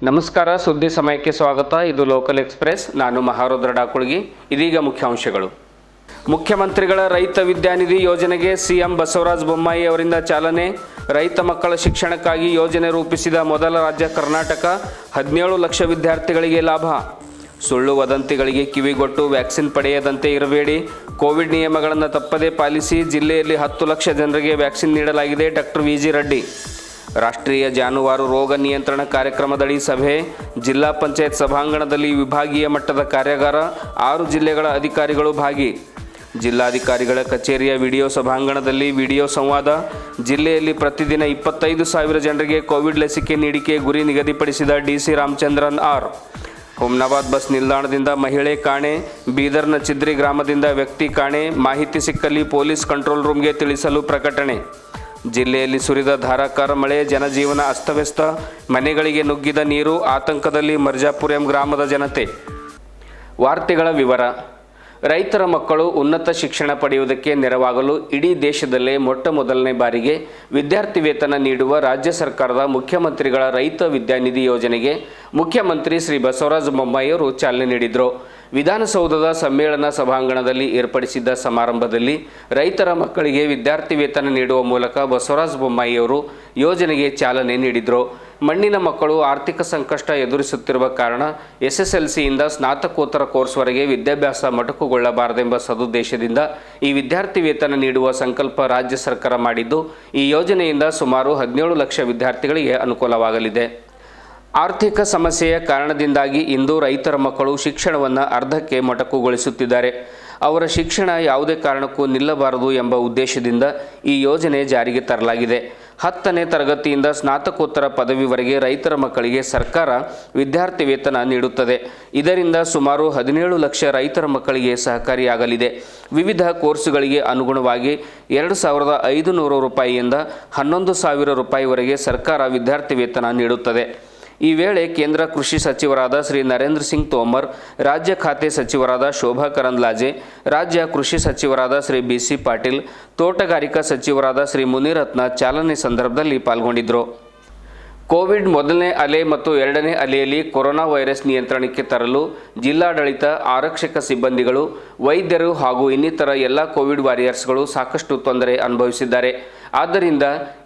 ನಮಸ್ಕಾರ, ಸುದ್ದಿ ಸಮಯಕ್ಕೆ ಸ್ವಾಗತ. ಇದು ಲೋಕಲ್ ಎಕ್ಸ್‌ಪ್ರೆಸ್. ನಾನು ಮಹಾರುದ್ರ ಡಾಕುಳಗಿ. ಇದೀಗ ಮುಖ್ಯಾಂಶಗಳು. ಮುಖ್ಯಮಂತ್ರಿಗಳ ರೈತ ವಿದ್ಯಾನಿಧಿ ಯೋಜನೆಗೆ ಸಿಎಂ ಬಸವರಾಜ ಬೊಮ್ಮಾಯಿ ಅವರಿಂದ ಚಾಲನೆ. ರೈತ ಮಕ್ಕಳ ಶಿಕ್ಷಣಕ್ಕಾಗಿ ಯೋಜನೆ ರೂಪಿಸಿದ ಮೊದಲ ರಾಜ್ಯ ಕರ್ನಾಟಕ. 17 ಲಕ್ಷ ವಿದ್ಯಾರ್ಥಿಗಳಿಗೆ ಲಾಭ. ಸುಳ್ಳು ವದಂತಿಗಳಿಗೆ ಕಿವಿಗೊಟ್ಟು ವ್ಯಾಕ್ಸಿನ್ ಪಡೆಯದಂತೆ ಇರಬೇಡಿ. ಕೋವಿಡ್ ನಿಯಮಗಳನ್ನು ತಪ್ಪದೇ ಪಾಲಿಸಿ. ಜಿಲ್ಲೆಯಲ್ಲಿ 10 ಲಕ್ಷ ಜನರಿಗೆ ವ್ಯಾಕ್ಸಿನ್ ನೀಡಲಾಗಿದೆ. Doctor V G. ರೆಡ್ಡಿ. ರಾಷ್ಟ್ರೀಯ ಜಾನುವಾರು ರೋಗ ನಿಯಂತ್ರಣ ಕಾರ್ಯಕ್ರಮದಡಿ ಸಭೆ. ಜಿಲ್ಲಾ ಪಂಚಾಯತ್ ಸಭಾಂಗಣದಲ್ಲಿ ವಿಭಾಗೀಯ ಮಟ್ಟದ ಕಾರ್ಯಾಗಾರ. 6 ಜಿಲ್ಲೆಗಳ ಅಧಿಕಾರಿಗಳು ಭಾಗಿ. ಜಿಲ್ಲಾಧಿಕಾರಿಗಳ ಕಚೇರಿಯ ವಿಡಿಯೋ ಸಭಾಂಗಣದಲ್ಲಿ ವಿಡಿಯೋ ಸಂವಾದ. ಜಿಲ್ಲೆಯಲ್ಲಿ ಪ್ರತಿದಿನ 25,000 ಜನರಿಗೆ ಕೋವಿಡ್ ಲಸಿಕೆ ನೀಡಿಕೆ ಗುರಿ ನಿಗದಿಪಡಿಸಿದ DC Ramachandran R. Humnabad bus ನಿಲ್ದಾಣದಿಂದ ಮಹಿಳೆ ಕಾಣೆ. ಬೀದರ್ನ ಚಿದ್ರಿ ಗ್ರಾಮದಿಂದ ವ್ಯಕ್ತಿ ಕಾಣೆ. ಮಾಹಿತಿ ಸಿಕ್ಕಲ್ಲಿ ಪೊಲೀಸ್ ಕಂಟ್ರೋಲ್ ರೂಮ್ಗೆ ತಿಳಿಸಲು ಪ್ರಕಟಣೆ. ಜಿಲ್ಲೆಯಲ್ಲಿ ಸುರಿದ ಧಾರಾಕಾರ ಮಳೆ. ಜನಜೀವನ ಅಸ್ತವ್ಯಸ್ತ. ಮನೆಗಳಿಗೆ ನುಗ್ಗಿದ ನೀರು. ಆತಂಕದಲ್ಲಿ ಮರ್ಜಾಪುರಂ ಗ್ರಾಮದ ಜನತೆ. ವಾರ್ತೆಗಳ ವಿವರ. ರೈತರ ಮಕ್ಕಳು ಉನ್ನತ ಶಿಕ್ಷಣ ಪಡೆಯುವುದಕ್ಕೆ ನೆರವಾಗಲು ಇಡೀ ದೇಶದಲ್ಲೇ ಮೊಟ್ಟಮೊದಲನೇ ಬಾರಿಗೆ ವಿದ್ಯಾರ್ಥಿ ವೇತನ ನೀಡುವ ರಾಜ್ಯ ಸರ್ಕಾರದ ಮುಖ್ಯಮಂತ್ರಿಗಳ ರೈತ ವಿದ್ಯಾನಿಧಿ ಯೋಜನೆಗೆ ಮುಖ್ಯಮಂತ್ರಿ ಶ್ರೀ ಬಸವರಾಜ ಬೊಮ್ಮಾಯಿಯವರು ಚಾಲನೆ ನೀಡಿದರು. ವಿಧಾನಸೌಧದ ಸಮ್ಮೇಳನ ಸಭಾಂಗಣದಲ್ಲಿ ಏರ್ಪಡಿಸಿದ್ದ ಸಮಾರಂಭದಲ್ಲಿ ರೈತರ ಮಕ್ಕಳಿಗೆ ವಿದ್ಯಾರ್ಥಿ ವೇತನ ನೀಡುವ ಮೂಲಕ ಬಸವರಾಜ ಬೊಮ್ಮಾಯಿಯವರು ಯೋಜನೆಗೆ ಚಾಲನೆ ನೀಡಿದರು. ಮಣ್ಣಿನ ಮಕ್ಕಳು ಆರ್ಥಿಕ ಸಂಕಷ್ಟ ಎದುರಿಸುತ್ತಿರುವ ಕಾರಣ SSLCಯಿಂದ ಸ್ನಾತಕೋತ್ತರ ಕೋರ್ಸ್ವರೆಗೆ ವಿದ್ಯಾಭ್ಯಾಸ ಮೊಟಕುಗೊಳ್ಳಬಾರದೆಂಬ ಸದುದ್ದೇಶದಿಂದ ಈ ವಿದ್ಯಾರ್ಥಿ ವೇತನ ನೀಡುವ ಸಂಕಲ್ಪ ರಾಜ್ಯ ಸರ್ಕಾರ ಮಾಡಿದ್ದು, ಈ ಯೋಜನೆಯಿಂದ ಸುಮಾರು 17 ಲಕ್ಷ ವಿದ್ಯಾರ್ಥಿಗಳಿಗೆ ಅನುಕೂಲವಾಗಲಿದೆ. ಆರ್ಥಿಕ ಸಮಸ್ಯೆಯ ಕಾರಣದಿಂದಾಗಿ ಇಂದು ರೈತರ ಮಕ್ಕಳು ಶಿಕ್ಷಣವನ್ನು ಅರ್ಧಕ್ಕೆ ಮೊಟಕುಗೊಳಿಸುತ್ತಿದ್ದಾರೆ. ಅವರ ಶಿಕ್ಷಣ ಯಾವುದೇ ಕಾರಣಕ್ಕೂ ನಿಲ್ಲಬಾರದು ಎಂಬ ಉದ್ದೇಶದಿಂದ ಈ ಯೋಜನೆ ಜಾರಿಗೆ ತರಲಾಗಿದೆ. 10ನೇ ತರಗತಿಯಿಂದ ಸ್ನಾತಕೋತ್ತರ ಪದವಿವರೆಗೆ ರೈತರ ಮಕ್ಕಳಿಗೆ ಸರ್ಕಾರ ವಿದ್ಯಾರ್ಥಿ ವೇತನ ನೀಡುತ್ತದೆ. ಇದರಿಂದ ಸುಮಾರು 17 ಲಕ್ಷ ರೈತರ ಮಕ್ಕಳಿಗೆ ಸಹಕಾರಿಯಾಗಲಿದೆ. ವಿವಿಧ ಕೋರ್ಸುಗಳಿಗೆ ಅನುಗುಣವಾಗಿ 2,500 ರೂಪಾಯಿಯಿಂದ 11,000 ರೂಪಾಯಿವರೆಗೆ ಸರ್ಕಾರ ವಿದ್ಯಾರ್ಥಿ ವೇತನ ನೀಡುತ್ತದೆ. ಈ ವೇಳೆ ಕೇಂದ್ರ ಕೃಷಿ ಸಚಿವರಾದ ಶ್ರೀ ನರೇಂದ್ರ ಸಿಂಗ್ ತೋಮರ್, ರಾಜ್ಯ ಖಾತೆ ಸಚಿವರಾದ ಶೋಭಾ ಕರಂದ್ಲಾಜೆ, ರಾಜ್ಯ ಕೃಷಿ ಸಚಿವರಾದ ಶ್ರೀ BC ಪಾಟೀಲ್, ತೋಟಗಾರಿಕಾ ಸಚಿವರಾದ ಶ್ರೀ ಮುನಿರತ್ನ ಚಾಲನೆ ಸಂದರ್ಭದಲ್ಲಿ ಪಾಲ್ಗೊಂಡಿದ್ದರು. ಕೋವಿಡ್ ಮೊದಲನೇ ಅಲೆ ಮತ್ತು ಎರಡನೇ ಅಲೆಯಲ್ಲಿ ಕೊರೋನಾ ವೈರಸ್ ನಿಯಂತ್ರಣಕ್ಕೆ ತರಲು ಜಿಲ್ಲಾಡಳಿತ, ಆರಕ್ಷಕ ಸಿಬ್ಬಂದಿಗಳು, ವೈದ್ಯರು ಹಾಗೂ ಇನ್ನಿತರ ಎಲ್ಲ ಕೋವಿಡ್ ವಾರಿಯರ್ಸ್ಗಳು ಸಾಕಷ್ಟು ತೊಂದರೆ ಅನುಭವಿಸಿದ್ದಾರೆ. ಆದ್ದರಿಂದ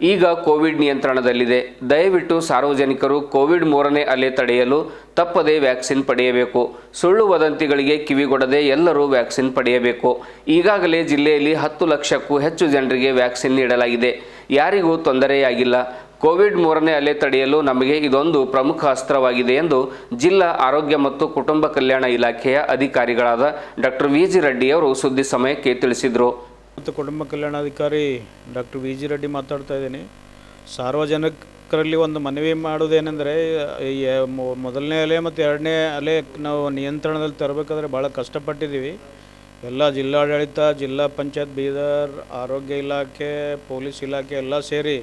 ಈಗ ಕೋವಿಡ್ ನಿಯಂತ್ರಣದಲ್ಲಿದೆ. ದಯವಿಟ್ಟು ಸಾರ್ವಜನಿಕರು ಕೋವಿಡ್ 3ನೇ ಅಲೆ ತಡೆಯಲು ತಪ್ಪದೇ ವ್ಯಾಕ್ಸಿನ್ ಪಡೆಯಬೇಕು. ಸುಳ್ಳು ವದಂತಿಗಳಿಗೆ ಕಿವಿಗೊಡದೆ ಎಲ್ಲರೂ ವ್ಯಾಕ್ಸಿನ್ ಪಡೆಯಬೇಕು. ಈಗಾಗಲೇ ಜಿಲ್ಲೆಯಲ್ಲಿ 10 ಲಕ್ಷಕ್ಕೂ ಹೆಚ್ಚು ಜನರಿಗೆ ವ್ಯಾಕ್ಸಿನ್ ನೀಡಲಾಗಿದೆ. ಯಾರಿಗೂ ತೊಂದರೆಯಾಗಿಲ್ಲ. ಕೋವಿಡ್ 3ನೇ ಅಲೆ ತಡೆಯಲು ನಮಗೆ ಇದೊಂದು ಪ್ರಮುಖ ಅಸ್ತ್ರವಾಗಿದೆ ಎಂದು ಜಿಲ್ಲಾ ಆರೋಗ್ಯ ಮತ್ತು ಕುಟುಂಬ ಕಲ್ಯಾಣ ಇಲಾಖೆಯ ಅಧಿಕಾರಿಗಳಾದ ಡಾಕ್ಟರ್ ವಿ.ಜಿ. ರೆಡ್ಡಿ ಅವರು ಸುದ್ದಿ ಸಮಯಕ್ಕೆ ತಿಳಿಸಿದರು. ಮತ್ತು ಕುಟುಂಬ ಕಲ್ಯಾಣಾಧಿಕಾರಿ ಡಾಕ್ಟರ್ ವಿ.ಜಿ. ರೆಡ್ಡಿ ಮಾತಾಡ್ತಾ ಇದ್ದೀನಿ. ಸಾರ್ವಜನಿಕರಲ್ಲಿ ಒಂದು ಮನವಿ ಮಾಡೋದೇನೆಂದರೆ, ಈ ಮೊದಲನೇ ಅಲೆ ಮತ್ತು ಎರಡನೇ ಅಲೆ ನಾವು ನಿಯಂತ್ರಣದಲ್ಲಿ ತರಬೇಕಾದ್ರೆ ಭಾಳ ಕಷ್ಟಪಟ್ಟಿದ್ದೀವಿ. ಎಲ್ಲ ಜಿಲ್ಲಾಡಳಿತ, ಜಿಲ್ಲಾ ಪಂಚಾಯತ್ ಬೀದರ್, ಆರೋಗ್ಯ ಇಲಾಖೆ, ಪೊಲೀಸ್ ಇಲಾಖೆ ಎಲ್ಲ ಸೇರಿ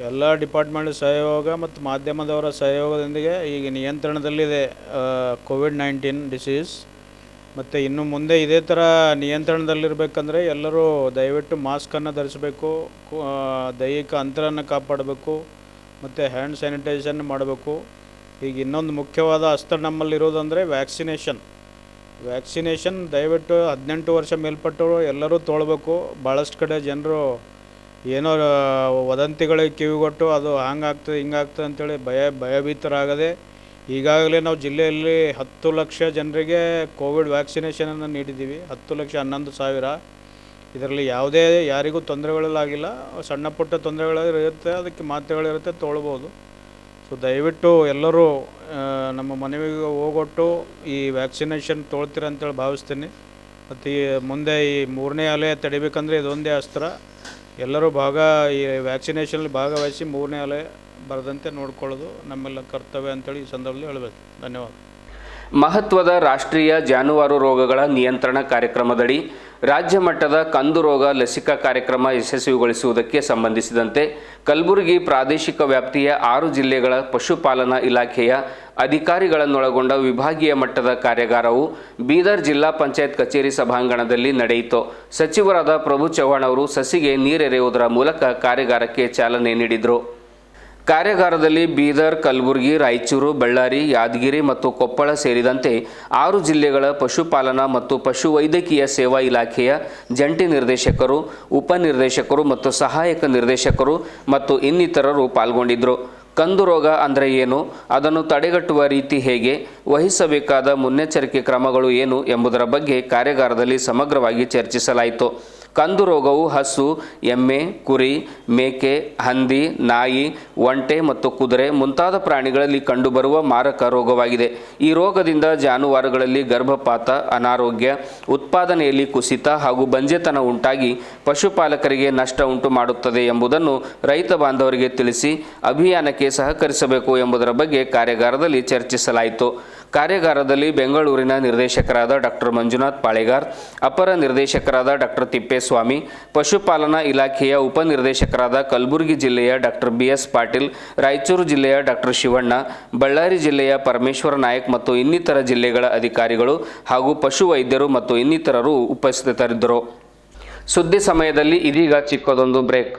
ಎಲ್ಲ ಡಿಪಾರ್ಟ್ಮೆಂಟ್ ಸಹಯೋಗ ಮತ್ತು ಮಾಧ್ಯಮದವರ ಸಹಯೋಗದೊಂದಿಗೆ ಈಗ ನಿಯಂತ್ರಣದಲ್ಲಿದೆ ಕೋವಿಡ್-19 ಡಿಸೀಸ್. ಮತ್ತು ಇನ್ನು ಮುಂದೆ ಇದೇ ಥರ ನಿಯಂತ್ರಣದಲ್ಲಿರಬೇಕಂದ್ರೆ ಎಲ್ಲರೂ ದಯವಿಟ್ಟು ಮಾಸ್ಕನ್ನು ಧರಿಸಬೇಕು, ದೈಹಿಕ ಅಂತರವನ್ನು ಕಾಪಾಡಬೇಕು ಮತ್ತು ಹ್ಯಾಂಡ್ ಸ್ಯಾನಿಟೈಸೇಷನ್ ಮಾಡಬೇಕು. ಈಗ ಇನ್ನೊಂದು ಮುಖ್ಯವಾದ ಅಸ್ತ್ರ ನಮ್ಮಲ್ಲಿರೋದಂದರೆ ವ್ಯಾಕ್ಸಿನೇಷನ್ ದಯವಿಟ್ಟು 18 ವರ್ಷ ಮೇಲ್ಪಟ್ಟವರು ಎಲ್ಲರೂ ತೊಗೊಳ್ಬೇಕು. ಭಾಳಷ್ಟು ಕಡೆ ಜನರು ಏನೋ ವದಂತಿಗಳಿಗೆ ಕಿವಿಗೊಟ್ಟು ಅದು ಹಂಗಾಗ್ತದೆ ಹಿಂಗಾಗ್ತದೆ ಅಂತೇಳಿ ಭಯಭೀತರಾಗದೆ ಈಗಾಗಲೇ ನಾವು ಜಿಲ್ಲೆಯಲ್ಲಿ 10 ಲಕ್ಷ ಜನರಿಗೆ ಕೋವಿಡ್ ವ್ಯಾಕ್ಸಿನೇಷನನ್ನು ನೀಡಿದ್ದೀವಿ. 10 ಲಕ್ಷ 11,000. ಇದರಲ್ಲಿ ಯಾರಿಗೂ ತೊಂದರೆಗಳಾಗಿಲ್ಲ. ಸಣ್ಣ ಪುಟ್ಟ ತೊಂದರೆಗಳಿರುತ್ತೆ, ಅದಕ್ಕೆ ಮಾತ್ರೆಗಳಿರುತ್ತೆ, ತೊಗೊಳ್ಬೋದು. ಸೊ ದಯವಿಟ್ಟು ಎಲ್ಲರೂ ನಮ್ಮ ಮನೆಗೆ ಹೋಗೊಟ್ಟು ಈ ವ್ಯಾಕ್ಸಿನೇಷನ್ ತೊಗೊಳ್ತೀರ ಅಂತೇಳಿ ಭಾವಿಸ್ತೀನಿ. ಮತ್ತು ಈ ಮುಂದೆ ಈ 3ನೇ ಅಲೆ ತಡಿಬೇಕಂದ್ರೆ ಇದೊಂದೇ ಅಸ್ತ್ರ. ಎಲ್ಲರೂ ಈ ವ್ಯಾಕ್ಸಿನೇಷನಲ್ಲಿ ಭಾಗವಹಿಸಿ 3ನೇ ಅಲೆ ಬರದಂತೆ ನೋಡಿಕೊಳ್ಳೋದು ನಮ್ಮೆಲ್ಲ ಕರ್ತವ್ಯ ಅಂತೇಳಿ ಈ ಸಂದರ್ಭದಲ್ಲಿ ಹೇಳಬೇಕು. ಧನ್ಯವಾದ. ಮಹತ್ವದ ರಾಷ್ಟ್ರೀಯ ಜಾನುವಾರು ರೋಗಗಳ ನಿಯಂತ್ರಣ ಕಾರ್ಯಕ್ರಮದಡಿ ರಾಜ್ಯ ಮಟ್ಟದ ಕಂದು ರೋಗ ಲಸಿಕಾ ಕಾರ್ಯಕ್ರಮ ಯಶಸ್ವಿಗೊಳಿಸುವುದಕ್ಕೆ ಸಂಬಂಧಿಸಿದಂತೆ ಕಲಬುರಗಿ ಪ್ರಾದೇಶಿಕ ವ್ಯಾಪ್ತಿಯ 6 ಜಿಲ್ಲೆಗಳ ಪಶುಪಾಲನಾ ಇಲಾಖೆಯ ಅಧಿಕಾರಿಗಳನ್ನೊಳಗೊಂಡ ವಿಭಾಗೀಯ ಮಟ್ಟದ ಕಾರ್ಯಾಗಾರವು ಬೀದರ್ ಜಿಲ್ಲಾ ಪಂಚಾಯತ್ ಕಚೇರಿ ಸಭಾಂಗಣದಲ್ಲಿ ನಡೆಯಿತು. ಸಚಿವರಾದ ಪ್ರಭು ಚವ್ಹಾಣ್ ಅವರು ಸಸಿಗೆ ನೀರೆರೆಯುವುದರ ಮೂಲಕ ಕಾರ್ಯಾಗಾರಕ್ಕೆ ಚಾಲನೆ ನೀಡಿದರು. ಕಾರ್ಯಾಗಾರದಲ್ಲಿ ಬೀದರ್, ಕಲಬುರಗಿ, ರಾಯಚೂರು, ಬಳ್ಳಾರಿ, ಯಾದಗಿರಿ ಮತ್ತು ಕೊಪ್ಪಳ ಸೇರಿದಂತೆ 6 ಜಿಲ್ಲೆಗಳ ಪಶುಪಾಲನಾ ಮತ್ತು ಪಶುವೈದ್ಯಕೀಯ ಸೇವಾ ಇಲಾಖೆಯ ಜಂಟಿ ನಿರ್ದೇಶಕರು, ಉಪನಿರ್ದೇಶಕರು ಮತ್ತು ಸಹಾಯಕ ನಿರ್ದೇಶಕರು ಮತ್ತು ಇನ್ನಿತರರು ಪಾಲ್ಗೊಂಡಿದ್ದರು. ಕಂದು ರೋಗ ಅಂದರೆ ಏನು, ಅದನ್ನು ತಡೆಗಟ್ಟುವ ರೀತಿ ಹೇಗೆ, ವಹಿಸಬೇಕಾದ ಮುನ್ನೆಚ್ಚರಿಕೆ ಕ್ರಮಗಳು ಏನು ಎಂಬುದರ ಬಗ್ಗೆ ಕಾರ್ಯಾಗಾರದಲ್ಲಿ ಸಮಗ್ರವಾಗಿ ಚರ್ಚಿಸಲಾಯಿತು. ಕಂದು ರೋಗವು ಹಸು, ಎಮ್ಮೆ, ಕುರಿ, ಮೇಕೆ, ಹಂದಿ, ನಾಯಿ, ಒಂಟೆ ಮತ್ತು ಕುದುರೆ ಮುಂತಾದ ಪ್ರಾಣಿಗಳಲ್ಲಿ ಕಂಡುಬರುವ ಮಾರಕ ರೋಗವಾಗಿದೆ. ಈ ರೋಗದಿಂದ ಜಾನುವಾರುಗಳಲ್ಲಿ ಗರ್ಭಪಾತ, ಅನಾರೋಗ್ಯ, ಉತ್ಪಾದನೆಯಲ್ಲಿ ಕುಸಿತ ಹಾಗೂ ಬಂಜೆತನ ಉಂಟಾಗಿ ಪಶುಪಾಲಕರಿಗೆ ನಷ್ಟ ಉಂಟು ಮಾಡುತ್ತದೆ ಎಂಬುದನ್ನು ರೈತ ಬಾಂಧವರಿಗೆ ತಿಳಿಸಿ ಅಭಿಯಾನಕ್ಕೆ ಸಹಕರಿಸಬೇಕು ಎಂಬುದರ ಬಗ್ಗೆ ಕಾರ್ಯಾಗಾರದಲ್ಲಿ ಚರ್ಚಿಸಲಾಯಿತು. ಕಾರ್ಯಾಗಾರದಲ್ಲಿ ಬೆಂಗಳೂರಿನ ನಿರ್ದೇಶಕರಾದ ಡಾಕ್ಟರ್ ಮಂಜುನಾಥ್ ಪಾಳೆಗಾರ್, ಅಪರ ನಿರ್ದೇಶಕರಾದ ಡಾಕ್ಟರ್ ತಿಪ್ಪೇಸ್ವಾಮಿ, ಪಶುಪಾಲನಾ ಇಲಾಖೆಯ ಉಪನಿರ್ದೇಶಕರಾದ ಕಲಬುರಗಿ ಜಿಲ್ಲೆಯ ಡಾಕ್ಟರ್ BS ಪಾಟೀಲ್, ರಾಯಚೂರು ಜಿಲ್ಲೆಯ ಡಾಕ್ಟರ್ ಶಿವಣ್ಣ, ಬಳ್ಳಾರಿ ಜಿಲ್ಲೆಯ ಪರಮೇಶ್ವರ ನಾಯಕ್ ಮತ್ತು ಇನ್ನಿತರ ಜಿಲ್ಲೆಗಳ ಅಧಿಕಾರಿಗಳು ಹಾಗೂ ಪಶುವೈದ್ಯರು ಮತ್ತು ಇನ್ನಿತರರು ಉಪಸ್ಥಿತರಿದ್ದರು. ಸುದ್ದಿ ಸಮಯದಲ್ಲಿ ಇದೀಗ ಚಿಕ್ಕದೊಂದು ಬ್ರೇಕ್.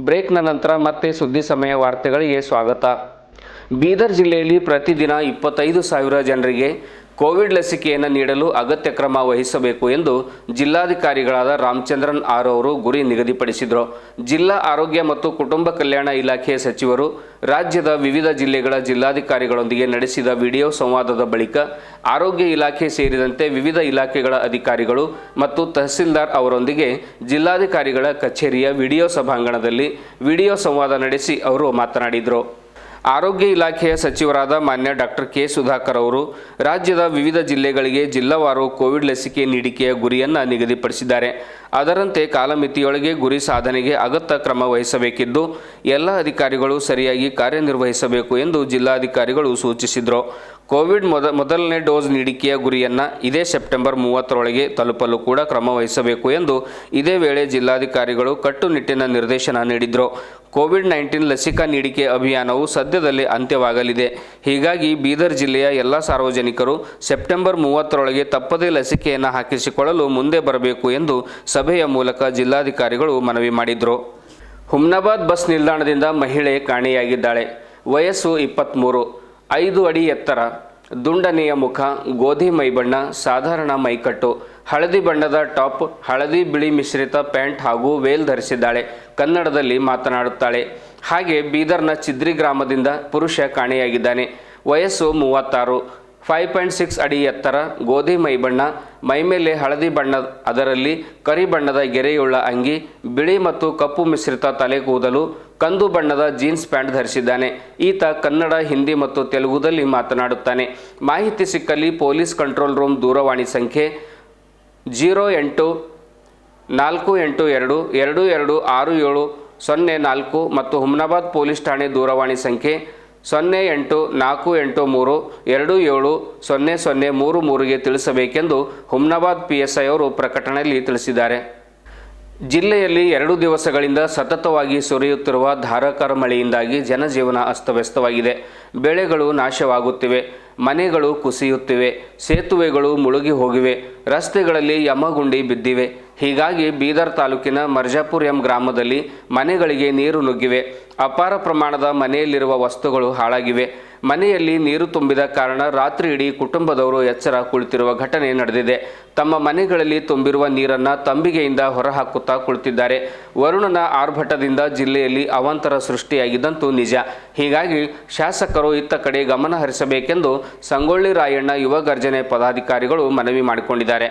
ಬ್ರೇಕ್ನ ನಂತರ ಮತ್ತೆ ಸುದ್ದಿ ಸಮಯ ವಾರ್ತೆಗಳಿಗೆ ಸ್ವಾಗತ. ಬೀದರ್ ಜಿಲ್ಲೆಯಲ್ಲಿ ಪ್ರತಿದಿನ 25,000 ಜನರಿಗೆ ಕೋವಿಡ್ ಲಸಿಕೆಯನ್ನು ನೀಡಲು ಅಗತ್ಯ ಕ್ರಮ ವಹಿಸಬೇಕು ಎಂದು ಜಿಲ್ಲಾಧಿಕಾರಿಗಳಾದ ರಾಮಚಂದ್ರನ್ ಆರ್ ಅವರು ಗುರಿ ನಿಗದಿಪಡಿಸಿದರು. ಜಿಲ್ಲಾ ಆರೋಗ್ಯ ಮತ್ತು ಕುಟುಂಬ ಕಲ್ಯಾಣ ಇಲಾಖೆಯ ಸಚಿವರು ರಾಜ್ಯದ ವಿವಿಧ ಜಿಲ್ಲೆಗಳ ಜಿಲ್ಲಾಧಿಕಾರಿಗಳೊಂದಿಗೆ ನಡೆಸಿದ ವಿಡಿಯೋ ಸಂವಾದದ ಬಳಿಕ ಆರೋಗ್ಯ ಇಲಾಖೆ ಸೇರಿದಂತೆ ವಿವಿಧ ಇಲಾಖೆಗಳ ಅಧಿಕಾರಿಗಳು ಮತ್ತು ತಹಸೀಲ್ದಾರ್ ಅವರೊಂದಿಗೆ ಜಿಲ್ಲಾಧಿಕಾರಿಗಳ ಕಚೇರಿಯ ವಿಡಿಯೋ ಸಭಾಂಗಣದಲ್ಲಿ ವಿಡಿಯೋ ಸಂವಾದ ನಡೆಸಿ ಅವರು ಮಾತನಾಡಿದರು. ಆರೋಗ್ಯ ಇಲಾಖೆಯ ಸಚಿವರಾದ ಮಾನ್ಯ ಡಾಕ್ಟರ್ ಕೆ ಸುಧಾಕರ್ ಅವರು ರಾಜ್ಯದ ವಿವಿಧ ಜಿಲ್ಲೆಗಳಿಗೆ ಜಿಲ್ಲಾವಾರು ಕೋವಿಡ್ ಲಸಿಕೆ ನೀಡಿಕೆಯ ಗುರಿಯನ್ನು ನಿಗದಿಪಡಿಸಿದ್ದಾರೆ. ಅದರಂತೆ ಕಾಲಮಿತಿಯೊಳಗೆ ಗುರಿ ಸಾಧನೆಗೆ ಅಗತ್ಯ ಕ್ರಮ ವಹಿಸಬೇಕಿದ್ದು ಎಲ್ಲ ಅಧಿಕಾರಿಗಳು ಸರಿಯಾಗಿ ಕಾರ್ಯನಿರ್ವಹಿಸಬೇಕು ಎಂದು ಜಿಲ್ಲಾಧಿಕಾರಿಗಳು ಸೂಚಿಸಿದರು. ಕೋವಿಡ್ ಮೊದಲನೇ ಡೋಸ್ ನೀಡಿಕೆಯ ಗುರಿಯನ್ನು ಇದೇ ಸೆಪ್ಟೆಂಬರ್ 30ರೊಳಗೆ ತಲುಪಲು ಕೂಡ ಕ್ರಮ ವಹಿಸಬೇಕು ಎಂದು ಇದೇ ವೇಳೆ ಜಿಲ್ಲಾಧಿಕಾರಿಗಳು ಕಟ್ಟುನಿಟ್ಟಿನ ನಿರ್ದೇಶನ ನೀಡಿದರು. ಕೋವಿಡ್-19 ಲಸಿಕಾ ನೀಡಿಕೆ ಅಭಿಯಾನವು ಸದ್ಯದಲ್ಲೇ ಅಂತ್ಯವಾಗಲಿದೆ. ಹೀಗಾಗಿ ಬೀದರ್ ಜಿಲ್ಲೆಯ ಎಲ್ಲ ಸಾರ್ವಜನಿಕರು ಸೆಪ್ಟೆಂಬರ್ 30ರೊಳಗೆ ತಪ್ಪದೇ ಲಸಿಕೆಯನ್ನು ಹಾಕಿಸಿಕೊಳ್ಳಲು ಮುಂದೆ ಬರಬೇಕು ಎಂದು ಸಭೆಯ ಮೂಲಕ ಜಿಲ್ಲಾಧಿಕಾರಿಗಳು ಮನವಿ ಮಾಡಿದರು. ಹುಮ್ನಾಬಾದ್ ಬಸ್ ನಿಲ್ದಾಣದಿಂದ ಮಹಿಳೆ ಕಾಣೆಯಾಗಿದ್ದಾಳೆ. ವಯಸ್ಸು 23, 5 ಅಡಿ ಎತ್ತರ, ದುಂಡನೆಯ ಮುಖ, ಗೋಧಿ ಮೈಬಣ್ಣ, ಸಾಧಾರಣ ಮೈಕಟ್ಟು, ಹಳದಿ ಬಣ್ಣದ ಟಾಪ್, ಹಳದಿ ಬಿಳಿ ಮಿಶ್ರಿತ ಪ್ಯಾಂಟ್ ಹಾಗೂ ವೇಲ್ ಧರಿಸಿದ್ದಾಳೆ. ಕನ್ನಡದಲ್ಲಿ ಮಾತನಾಡುತ್ತಾಳೆ. ಹಾಗೆ ಬೀದರ್ನ ಚಿದ್ರಿ ಗ್ರಾಮದಿಂದ ಪುರುಷ ಕಾಣೆಯಾಗಿದ್ದಾನೆ. ವಯಸ್ಸು 36, 5.6 ಅಡಿ ಎತ್ತರ, ಗೋಧಿ ಮೈಬಣ್ಣ, ಮೈಮೇಲೆ ಹಳದಿ ಬಣ್ಣ, ಅದರಲ್ಲಿ ಕರಿ ಬಣ್ಣದ ಗೆರೆಯುಳ್ಳ ಅಂಗಿ, ಬಿಳಿ ಮತ್ತು ಕಪ್ಪು ಮಿಶ್ರಿತ ತಲೆ ಕೂದಲು, ಕಂದು ಬಣ್ಣದ ಜೀನ್ಸ್ ಪ್ಯಾಂಟ್ ಧರಿಸಿದ್ದಾನೆ. ಈತ ಕನ್ನಡ, ಹಿಂದಿ ಮತ್ತು ತೆಲುಗುದಲ್ಲಿ ಮಾತನಾಡುತ್ತಾನೆ. ಮಾಹಿತಿ ಸಿಕ್ಕಲ್ಲಿ ಪೊಲೀಸ್ ಕಂಟ್ರೋಲ್ ರೂಮ್ ದೂರವಾಣಿ ಸಂಖ್ಯೆ 0848226704 ಮತ್ತು ಹುಮ್ನಾಬಾದ್ ಪೊಲೀಸ್ ಠಾಣೆ ದೂರವಾಣಿ ಸಂಖ್ಯೆ 0848270033ಗೆ ತಿಳಿಸಬೇಕೆಂದು ಹುಮ್ನಾಬಾದ್ PSI ಅವರು ಪ್ರಕಟಣೆಯಲ್ಲಿ ತಿಳಿಸಿದ್ದಾರೆ. ಜಿಲ್ಲೆಯಲ್ಲಿ 2 ದಿವಸಗಳಿಂದ ಸತತವಾಗಿ ಸುರಿಯುತ್ತಿರುವ ಧಾರಾಕಾರ ಮಳೆಯಿಂದಾಗಿ ಜನಜೀವನ ಅಸ್ತವ್ಯಸ್ತವಾಗಿದೆ. ಬೆಳೆಗಳು ನಾಶವಾಗುತ್ತಿವೆ, ಮನೆಗಳು ಕುಸಿಯುತ್ತಿವೆ, ಸೇತುವೆಗಳು ಮುಳುಗಿ ಹೋಗಿವೆ, ರಸ್ತೆಗಳಲ್ಲಿ ಯಮಗುಂಡಿ ಬಿದ್ದಿವೆ. ಹೀಗಾಗಿ ಬೀದರ್ ತಾಲೂಕಿನ ಮರ್ಜಾಪುರ ಎಂ ಗ್ರಾಮದಲ್ಲಿ ಮನೆಗಳಿಗೆ ನೀರು ನುಗ್ಗಿವೆ. ಅಪಾರ ಪ್ರಮಾಣದ ಮನೆಯಲ್ಲಿರುವ ವಸ್ತುಗಳು ಹಾಳಾಗಿವೆ. ಮನೆಯಲ್ಲಿ ನೀರು ತುಂಬಿದ ಕಾರಣ ರಾತ್ರಿ ಇಡೀ ಕುಟುಂಬದವರು ಎಚ್ಚರ ಕುಳಿತಿರುವ ಘಟನೆ ನಡೆದಿದೆ. ತಮ್ಮ ಮನೆಗಳಲ್ಲಿ ತುಂಬಿರುವ ನೀರನ್ನು ತಂಬಿಗೆಯಿಂದ ಹೊರಹಾಕುತ್ತಾ ಕುಳಿತಿದ್ದಾರೆ. ವರುಣನ ಆರ್ಭಟದಿಂದ ಜಿಲ್ಲೆಯಲ್ಲಿ ಅವಾಂತರ ಸೃಷ್ಟಿಯಾಗಿದ್ದಂತೂ ನಿಜ. ಹೀಗಾಗಿ ಶಾಸಕರು ಇತ್ತ ಕಡೆ ಗಮನ ಹರಿಸಬೇಕೆಂದು ಸಂಗೊಳ್ಳಿ ರಾಯಣ್ಣ ಯುವ ಗರ್ಜನೆ ಪದಾಧಿಕಾರಿಗಳು ಮನವಿ ಮಾಡಿಕೊಂಡಿದ್ದಾರೆ.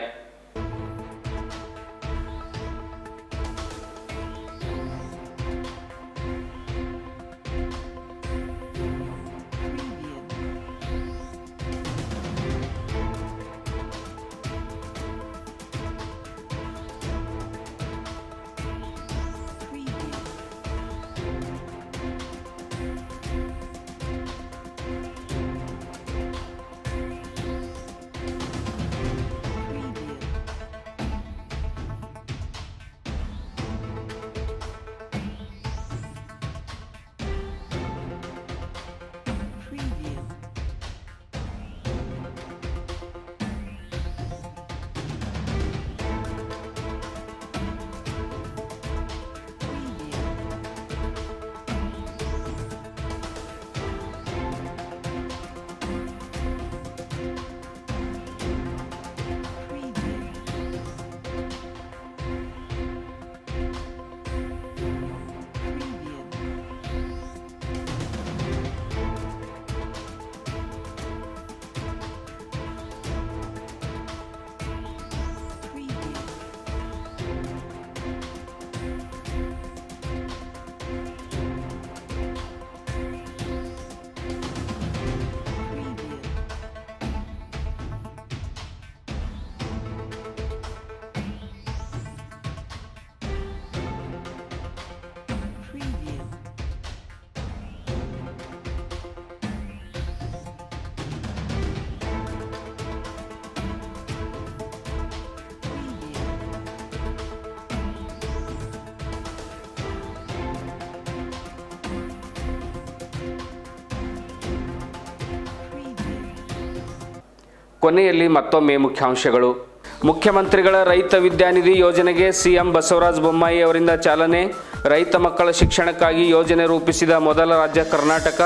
ಕೊನೆಯಲ್ಲಿ ಮತ್ತೊಮ್ಮೆ ಮುಖ್ಯಾಂಶಗಳು. ಮುಖ್ಯಮಂತ್ರಿಗಳ ರೈತ ವಿದ್ಯಾನಿಧಿ ಯೋಜನೆಗೆ ಸಿಎಂ ಬಸವರಾಜ ಬೊಮ್ಮಾಯಿ ಅವರಿಂದ ಚಾಲನೆ. ರೈತ ಮಕ್ಕಳ ಶಿಕ್ಷಣಕ್ಕಾಗಿ ಯೋಜನೆ ರೂಪಿಸಿದ ಮೊದಲ ರಾಜ್ಯ ಕರ್ನಾಟಕ.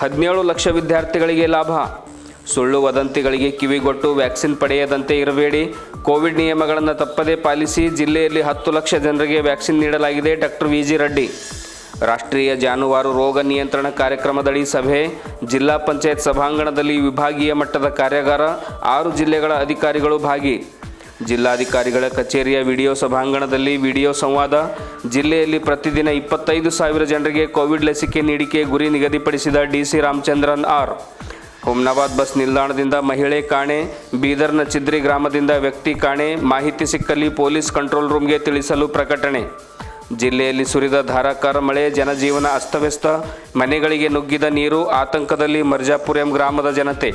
17 ಲಕ್ಷ ವಿದ್ಯಾರ್ಥಿಗಳಿಗೆ ಲಾಭ. ಸುಳ್ಳು ವದಂತಿಗಳಿಗೆ ಕಿವಿಗೊಟ್ಟು ವ್ಯಾಕ್ಸಿನ್ ಪಡೆಯದಂತೆ ಇರಬೇಡಿ. ಕೋವಿಡ್ ನಿಯಮಗಳನ್ನು ತಪ್ಪದೇ ಪಾಲಿಸಿ. ಜಿಲ್ಲೆಯಲ್ಲಿ 10 ಲಕ್ಷ ಜನರಿಗೆ ವ್ಯಾಕ್ಸಿನ್ ನೀಡಲಾಗಿದೆ. Doctor V G. ರೆಡ್ಡಿ. ರಾಷ್ಟ್ರೀಯ ಜಾನುವಾರು ರೋಗ ನಿಯಂತ್ರಣ ಕಾರ್ಯಕ್ರಮದಡಿ ಸಭೆ. ಜಿಲ್ಲಾ ಪಂಚಾಯತ್ ಸಭಾಂಗಣದಲ್ಲಿ ವಿಭಾಗೀಯ ಮಟ್ಟದ ಕಾರ್ಯಾಗಾರ. 6 ಜಿಲ್ಲೆಗಳ ಅಧಿಕಾರಿಗಳು ಭಾಗಿ. ಜಿಲ್ಲಾಧಿಕಾರಿಗಳ ಕಚೇರಿಯ ವಿಡಿಯೋ ಸಭಾಂಗಣದಲ್ಲಿ ವಿಡಿಯೋ ಸಂವಾದ. ಜಿಲ್ಲೆಯಲ್ಲಿ ಪ್ರತಿದಿನ 25,000 ಜನರಿಗೆ ಕೋವಿಡ್ ಲಸಿಕೆ ನೀಡಿಕೆ ಗುರಿ ನಿಗದಿಪಡಿಸಿದ DC Ramachandran R. Humnabad bus ನಿಲ್ದಾಣದಿಂದ ಮಹಿಳೆ ಕಾಣೆ. ಬೀದರ್ನ ಚಿದ್ರಿ ಗ್ರಾಮದಿಂದ ವ್ಯಕ್ತಿ ಕಾಣೆ. ಮಾಹಿತಿ ಸಿಕ್ಕಲ್ಲಿ ಪೊಲೀಸ್ ಕಂಟ್ರೋಲ್ ರೂಮ್ಗೆ ತಿಳಿಸಲು ಪ್ರಕಟಣೆ. ಜಿಲ್ಲೆಯಲ್ಲಿ ಸುರಿದ ಧಾರಾಕಾರ ಮಳೆ. ಜನಜೀವನ ಅಸ್ತವ್ಯಸ್ತ. ಮನೆಗಳಿಗೆ ನುಗ್ಗಿದ ನೀರು. ಆತಂಕದಲ್ಲಿ ಮರ್ಜಾಪುರ ಎಂ ಗ್ರಾಮದ ಜನತೆ.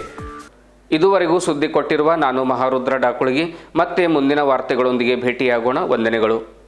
ಇದುವರೆಗೂ ಸುದ್ದಿ ಕೊಟ್ಟಿರುವ ನಾನು ಮಹಾರುದ್ರ ಡಾಕುಳಗಿ. ಮತ್ತೆ ಮುಂದಿನ ವಾರ್ತೆಗಳೊಂದಿಗೆ ಭೇಟಿಯಾಗೋಣ. ವಂದನೆಗಳು.